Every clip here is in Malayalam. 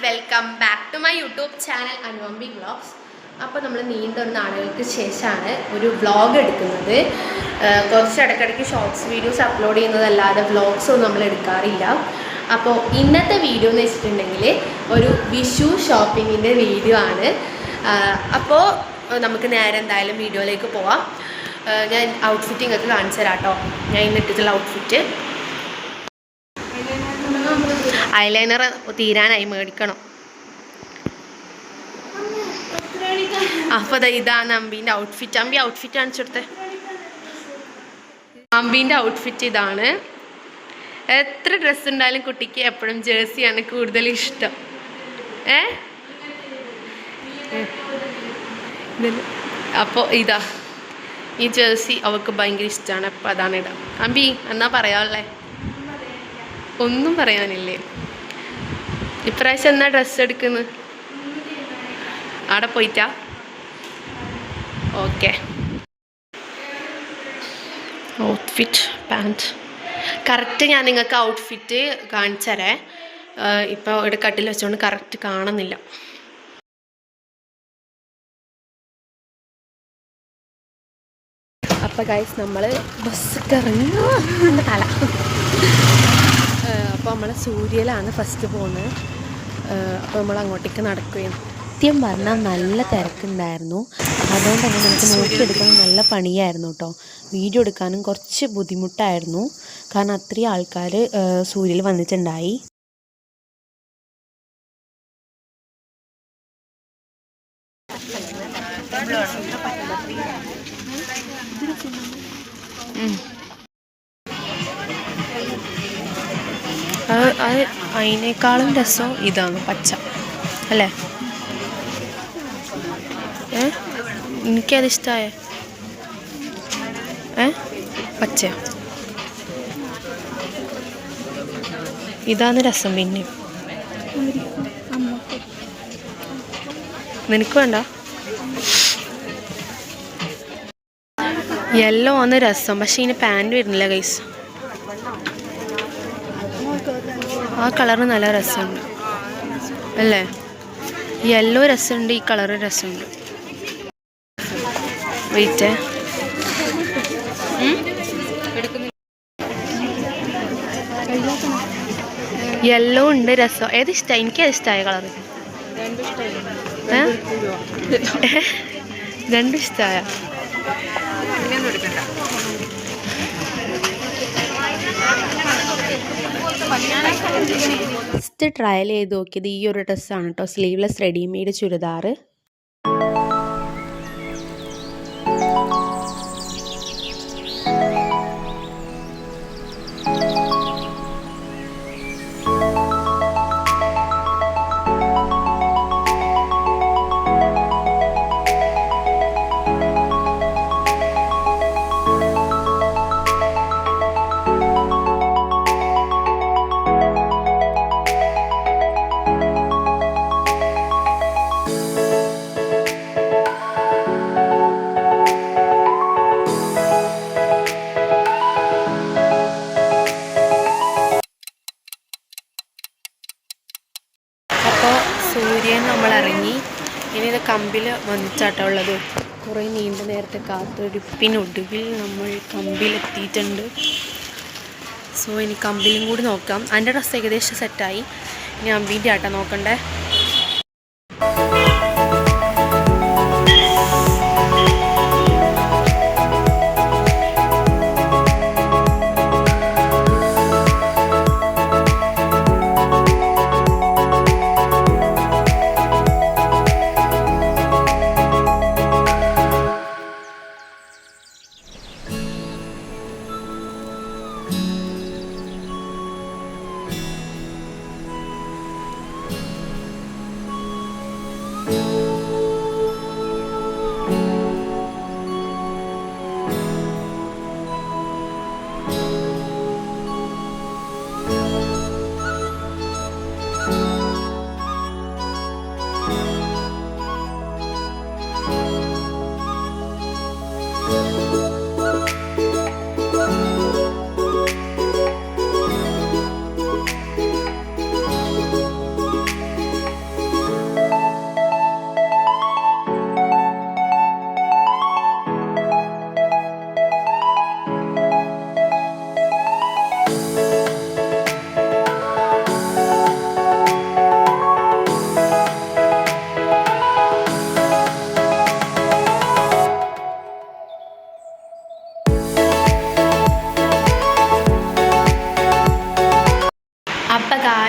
Welcome back to my YouTube channel Anuvambi vlogs. അപ്പോൾ നമ്മൾ നീണ്ടൊരു നാളുകൾക്ക് ശേഷമാണ് ഒരു വ്ളോഗ് എടുക്കുന്നത്. കുറച്ച് ഇടയ്ക്കിടയ്ക്ക് ഷോർട്സ് വീഡിയോസ് അപ്ലോഡ് ചെയ്യുന്നതല്ലാതെ വ്ളോഗ്സൊന്നും നമ്മൾ എടുക്കാറില്ല. അപ്പോൾ ഇന്നത്തെ വീഡിയോ എന്ന് വെച്ചിട്ടുണ്ടെങ്കിൽ ഒരു വിഷു ഷോപ്പിങ്ങിൻ്റെ വീഡിയോ ആണ്. അപ്പോൾ നമുക്ക് നേരെ എന്തായാലും വീഡിയോയിലേക്ക് പോവാം. ഞാൻ ഔട്ട്ഫിറ്റിംഗ് ഒക്കെ കാണിച്ചു തരാം കേട്ടോ. ഞാൻ ഇന്നിട്ടുള്ള ഔട്ട്ഫിറ്റ് ഐലൈനർ തീരാനായി, മേടിക്കണം. അപ്പോൾ ഇതാണ് അമ്പീൻ്റെ ഔട്ട്ഫിറ്റ്. അമ്പി ഔട്ട്ഫിറ്റ് കാണിച്ചു കൊടുത്തേ. അമ്പീൻ്റെ ഔട്ട്ഫിറ്റ് ഇതാണ്. എത്ര ഡ്രസ്സ് ഉണ്ടായാലും കുട്ടിക്ക് എപ്പോഴും ജേഴ്സിയാണ് കൂടുതൽ ഇഷ്ടം. അപ്പോൾ ഇതാ ഈ ജേഴ്സി അവൾക്ക് ഭയങ്കര ഇഷ്ടമാണ്. അപ്പോൾ അതാണ് ഇടാം. അമ്പി എന്നാ പറയാമല്ലേ? ഒന്നും പറയാനില്ലേ? ഇപ്രാവശ്യം എന്നാ ഡ്രസ്സ് എടുക്കുന്നത്? അവിടെ പോയിട്ടാ? ഓക്കെ. ഔട്ട്ഫിറ്റ് പാൻറ്റ് കറക്റ്റ് ഞാൻ നിങ്ങൾക്ക് ഔട്ട്ഫിറ്റ് കാണിച്ചു തരാം. ഇപ്പോൾ ഇവിടെ കട്ടിൽ വെച്ചുകൊണ്ട് കറക്റ്റ് കാണുന്നില്ല. അപ്പോൾ ഗൈസ് നമ്മൾ ബസ്സൊക്കെ ഇറങ്ങി തല. അപ്പോൾ നമ്മൾ സൂര്യയിലാണ് ഫസ്റ്റ് പോകുന്നത്. അപ്പോൾ നമ്മൾ അങ്ങോട്ടേക്ക് നടക്കുകയും സത്യം പറഞ്ഞാൽ നല്ല തിരക്കുണ്ടായിരുന്നു. അതുകൊണ്ട് തന്നെ നമുക്ക് നോക്കിയെടുക്കാൻ നല്ല പണിയായിരുന്നു കേട്ടോ. വീഡിയോ എടുക്കാനും കുറച്ച് ബുദ്ധിമുട്ടായിരുന്നു. കാരണം അത്രയും ആൾക്കാർ സൂര്യയിൽ വന്നിട്ടുണ്ടായി. അതിനേക്കാളും രസം ഇതാണ് പച്ച അല്ലേ? എനിക്കതിഷ്ടമായ പച്ച ഇതാണ് രസം. പിന്നെ നിനക്ക് വേണ്ട? യെല്ലോ ആണ് രസം. പക്ഷെ ഇതിന് പാൻറ് വരുന്നില്ല ഗൈസ്. ആ കളറ് നല്ല രസമുണ്ട് അല്ലേ? യെല്ലോ രസമുണ്ട്, ഈ കളറ് രസമുണ്ട്. വെയിറ്റ്, യെല്ലോ ഉണ്ട് രസം. ഏതിഷ്ടമായി? എനിക്കത് ഇഷ്ടമായ കളറ്. രണ്ടും ഇഷ്ടമായ? ഫസ്റ്റ് ട്രയൽ ചെയ്ത് നോക്കിയത് ഈ ഒരു ഡ്രസ്സാണ് കേട്ടോ. Sleeveless readymade churidar. സൂര്യൻ നമ്മൾ ഇറങ്ങി. ഇനി ഇത് കമ്പിൽ വന്നിട്ടാട്ടോ ഉള്ളത്. കുറേ നീണ്ട നേരത്തെ കാത്തൊരുപ്പിനൊടുവിൽ നമ്മൾ കമ്പിലെത്തിയിട്ടുണ്ട്. സോ ഇനി കമ്പിലും കൂടി നോക്കാം. എൻ്റെ ഡ്രസ്സ് ഏകദേശം സെറ്റായി. ഇനി അമ്പീൻ്റെ ആട്ടോ നോക്കണ്ടേ.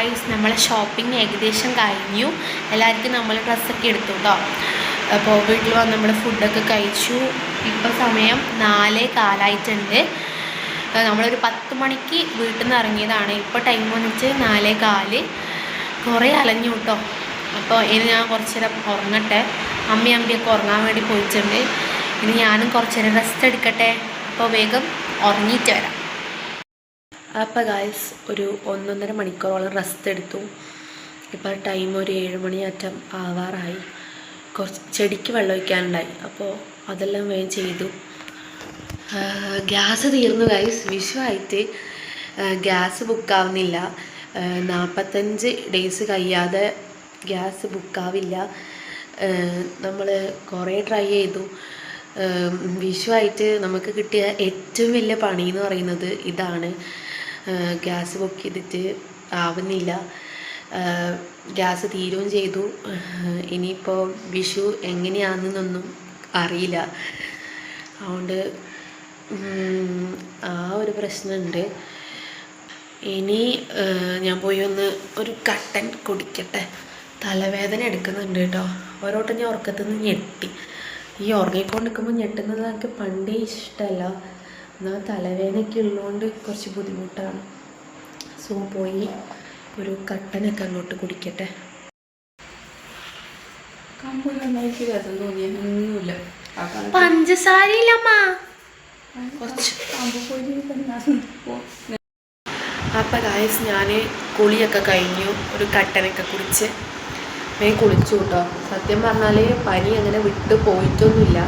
ഗായ്സ് നമ്മളെ ഷോപ്പിംഗ് ഏകദേശം കഴിഞ്ഞു. എല്ലാവർക്കും നമ്മൾ ഡ്രസ്സൊക്കെ എടുത്തു കേട്ടോ. അപ്പോൾ വീട്ടിൽ വന്ന് നമ്മൾ ഫുഡൊക്കെ കഴിച്ചു. ഇപ്പോൾ സമയം 4:15 നമ്മളൊരു 10 മണിക്ക് വീട്ടിൽ നിന്ന് ഇറങ്ങിയതാണ്. ഇപ്പോൾ ടൈം വന്നിട്ട് 4:15. കുറേ അലഞ്ഞു കേട്ടോ. അപ്പോൾ ഇനി ഞാൻ കുറച്ച് നേരം ഉറങ്ങട്ടെ. അമ്മയൊക്കെ ഉറങ്ങാൻ വേണ്ടി പോയിട്ടുണ്ട്. ഇനി ഞാനും കുറച്ച് നേരം റെസ്റ്റ് എടുക്കട്ടെ. അപ്പോൾ വേഗം ഉറങ്ങിയിട്ട് വരാം. അപ്പോൾ ഗായ്സ് ഒരു 1.5 മണിക്കൂറോളം റെസ്റ്റ് എടുത്തു. ഇപ്പോൾ ടൈം ഒരു 7 മണിയാറ്റം ആവാറായി. കുറച്ച് ചെടിക്ക് വെള്ളം ഒഴിക്കാനുണ്ടായി, അപ്പോൾ അതെല്ലാം വേഗം ചെയ്തു. ഗ്യാസ് തീർന്നു ഗായ്സ്. വിഷുവായിട്ട് ഗ്യാസ് ബുക്കാവുന്നില്ല. 45 ഡേയ്സ് കഴിയാതെ ഗ്യാസ് ബുക്കാവില്ല. നമ്മൾ കുറേ ട്രൈ ചെയ്തു. വിഷുവായിട്ട് നമുക്ക് കിട്ടിയ ഏറ്റവും വലിയ പണി എന്ന് പറയുന്നത് ഇതാണ്. ഗ്യാസ് ബുക്ക് ചെയ്തിട്ട് ആവുന്നില്ല. ഗ്യാസ് തീരുകയും ചെയ്തു. ഇനിയിപ്പോൾ വിഷു എങ്ങനെയാണെന്നൊന്നും അറിയില്ല. അതുകൊണ്ട് ആ ഒരു പ്രശ്നമുണ്ട്. ഇനി ഞാൻ പോയി ഒരു കട്ടൻ കുടിക്കട്ടെ. തലവേദന എടുക്കുന്നുണ്ട് കേട്ടോ. ഓരോട്ടം ഞാൻ ഉറക്കത്തിൽ നിന്ന് ഞെട്ടി. ഈ ഉറങ്ങിക്കൊണ്ടിരിക്കുമ്പോൾ ഞെട്ടുന്നത് എനിക്ക് പണ്ടേ ഇഷ്ടമല്ല. എന്നാൽ തലവേദനയൊക്കെ ഉള്ളതുകൊണ്ട് കുറച്ച് ബുദ്ധിമുട്ടാണ്. സോ പോയി ഒരു കട്ടനൊക്കെ അങ്ങോട്ട് കുടിക്കട്ടെ. ഒന്നുമില്ല, പഞ്ചസാരയില്ലമ്മ കുറച്ച്. അപ്പം ഗായ്സ് ഞാൻ കുളിയൊക്കെ കഴിഞ്ഞു. ഒരു കട്ടനൊക്കെ കുടിച്ച് കുളിച്ചു കേട്ടോ. സത്യം പറഞ്ഞാൽ പനി അങ്ങനെ വിട്ട് പോയിട്ടൊന്നുമില്ല.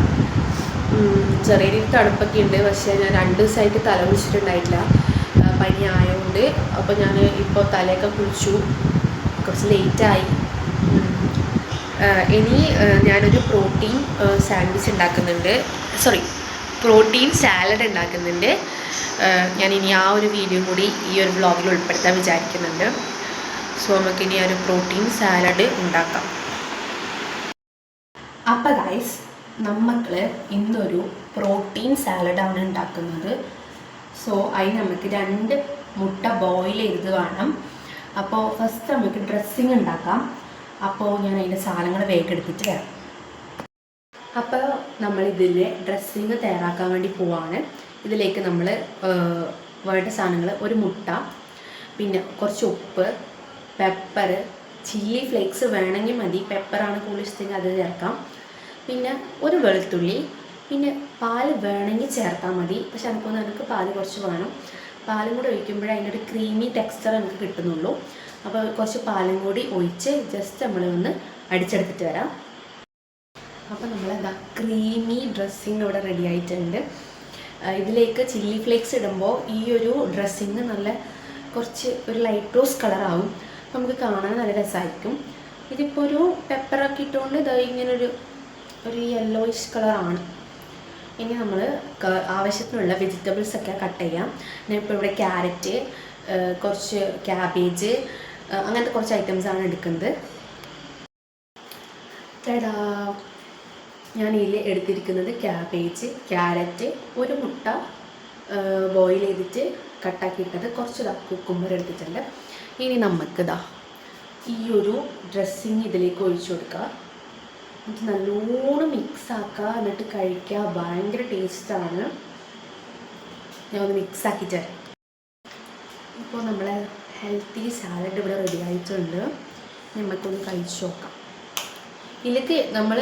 ചെറിയ രീതിയിൽ തണുപ്പൊക്കെ ഉണ്ട്. പക്ഷേ ഞാൻ 2 ദിവസമായിട്ട് തല കുളിച്ചിട്ടുണ്ടായിട്ടില്ല, പനി ആയതുകൊണ്ട്. അപ്പോൾ ഞാൻ ഇപ്പോൾ തലയൊക്കെ കുളിച്ചു. കുറച്ച് ലേറ്റായി. ഇനി ഞാനൊരു പ്രോട്ടീൻ സാലഡ് ഉണ്ടാക്കുന്നുണ്ട്. ഞാനിനി ആ ഒരു വീഡിയോ കൂടി ഈ ഒരു വ്ളോഗിൽ ഉൾപ്പെടുത്താൻ വിചാരിക്കുന്നുണ്ട്. സോ നമുക്കിനി ഒരു പ്രോട്ടീൻ സാലഡ് ഉണ്ടാക്കാം. അപ്പോൾ ഗൈസ് നമ്മൾ ഇന്നൊരു പ്രോട്ടീൻ സാലഡാണ് ഉണ്ടാക്കുന്നത്. സോ അതിന് നമുക്ക് 2 മുട്ട ബോയിൽ ചെയ്ത് വേണം. അപ്പോൾ ഫസ്റ്റ് നമുക്ക് ഡ്രസ്സിങ് ഉണ്ടാക്കാം. അപ്പോൾ ഞാൻ അതിൻ്റെ സാധനങ്ങൾ വേഗം എടുത്തിട്ട് വരാം. അപ്പോൾ നമ്മളിതിൽ ഡ്രസ്സിങ് തയ്യാറാക്കാൻ വേണ്ടി പോവാണ്. ഇതിലേക്ക് നമ്മൾ വേണ്ട സാധനങ്ങൾ: ഒരു മുട്ട, പിന്നെ കുറച്ച് ഉപ്പ്, പെപ്പർ, ചില്ലി ഫ്ലേക്സ് വേണമെങ്കിൽ മതി. പെപ്പറാണ് കൂടുതൽ ഇഷ്ടമെങ്കിൽ അത് ചേർക്കാം. പിന്നെ ഒരു വെളുത്തുള്ളി, പിന്നെ പാല് വേണമെങ്കിൽ ചേർത്താൽ മതി. പക്ഷെ എനിക്ക് പാല് കുറച്ച് വേണം. പാലും കൂടി ഒഴിക്കുമ്പോഴേ അതിൻ്റെ ഒരു ക്രീമി ടെക്സ്ചർ എനിക്ക് കിട്ടുന്നുള്ളൂ. അപ്പോൾ കുറച്ച് പാലും കൂടി ഒഴിച്ച് ജസ്റ്റ് നമ്മൾ അടിച്ചെടുത്തിട്ട് വരാം. അപ്പോൾ നമ്മളെന്താ ക്രീമി ഡ്രസ്സിങ് ഇവിടെ റെഡി ആയിട്ടുണ്ട്. ഇതിലേക്ക് ചില്ലി ഫ്ലേക്സ് ഇടുമ്പോൾ ഈ ഒരു ഡ്രസ്സിങ് നല്ല കുറച്ച് ഒരു ലൈറ്റ് റോസ് കളറാവും. നമുക്ക് കാണാൻ നല്ല രസമായിരിക്കും. ഇതിപ്പോൾ ഒരു പെപ്പറൊക്കെ ഇട്ടുകൊണ്ട് ഇത് ഇങ്ങനൊരു യെല്ലോയിഷ് കളറാണ്. ഇനി നമ്മൾ ആവശ്യത്തിനുള്ള വെജിറ്റബിൾസൊക്കെ കട്ട് ചെയ്യാം. ഞാനിപ്പോൾ ഇവിടെ ക്യാരറ്റ്, കുറച്ച് ക്യാബേജ്, അങ്ങനത്തെ കുറച്ച് ഐറ്റംസാണ് എടുക്കുന്നത്. ഞാൻ ഇതിൽ എടുത്തിരിക്കുന്നത് ക്യാബേജ്, ക്യാരറ്റ്, ഒരു മുട്ട ബോയിൽ ചെയ്തിട്ട് കട്ടാക്കിയിട്ടത്, കുറച്ച് കുക്കുമ്പർ എടുത്തിട്ടുണ്ട്. ഇനി നമുക്കിതാ ഈ ഒരു ഡ്രസ്സിങ് ഇതിലേക്ക് ഒഴിച്ചു കൊടുക്കുക. എന്നിട്ട് നല്ലോണം മിക്സാക്കുക. എന്നിട്ട് കഴിക്കുക. ഭയങ്കര ടേസ്റ്റാണ്. ഞാൻ ഒന്ന് മിക്സാക്കിയിട്ട് തരാം. ഇപ്പോൾ നമ്മളെ ഹെൽത്തി സാലഡ് ഇവിടെ റെഡി ആയിട്ടുണ്ട്. നമുക്കൊന്ന് കഴിച്ചു നോക്കാം. ഇതിലേക്ക് നമ്മൾ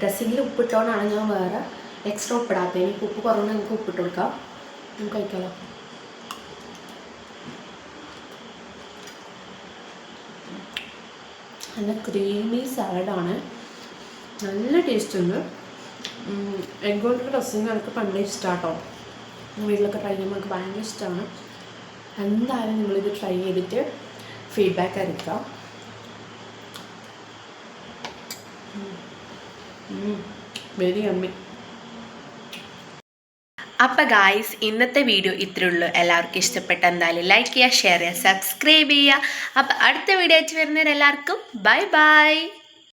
ഡ്രസ്സിങ്ങിൽ ഉപ്പിട്ടോണ്ടാണ് ഞാൻ വേറെ എക്സ്ട്രാ ഉപ്പിടാത്തത്. എനിക്ക് ഉപ്പ് കുറവുണ്ട്, നമുക്ക് ഉപ്പിട്ട് കൊടുക്കാം. നമുക്ക് കഴിക്കാമല്ലോ. നല്ല ക്രീമി സാലഡാണ്. നല്ല ടേസ്റ്റ് ഉണ്ട്. എഗ് കൊണ്ടൊരു ഡ്രസ്സിങ് എനിക്ക് പണ്ടേ ഇഷ്ടമാണ് കേട്ടോ. വീട്ടിലൊക്കെ ട്രൈ ചെയ്യുമ്പോൾ എനിക്ക് ഭയങ്കര ഇഷ്ടമാണ്. എന്തായാലും നിങ്ങളിത് ട്രൈ ചെയ്തിട്ട് ഫീഡ്ബാക്ക് അറിയിക്കാം. Very yummy. അപ്പോൾ ഗായ്സ് ഇന്നത്തെ വീഡിയോ ഇത്രയേ ഉള്ളൂ. എല്ലാവർക്കും ഇഷ്ടപ്പെട്ട എന്തായാലും ലൈക്ക് ചെയ്യുക, ഷെയർ ചെയ്യുക, സബ്സ്ക്രൈബ് ചെയ്യുക. അപ്പോൾ അടുത്ത വീഡിയോ ആയിട്ട് വരുന്നവരെല്ലാവർക്കും ബൈ ബൈ.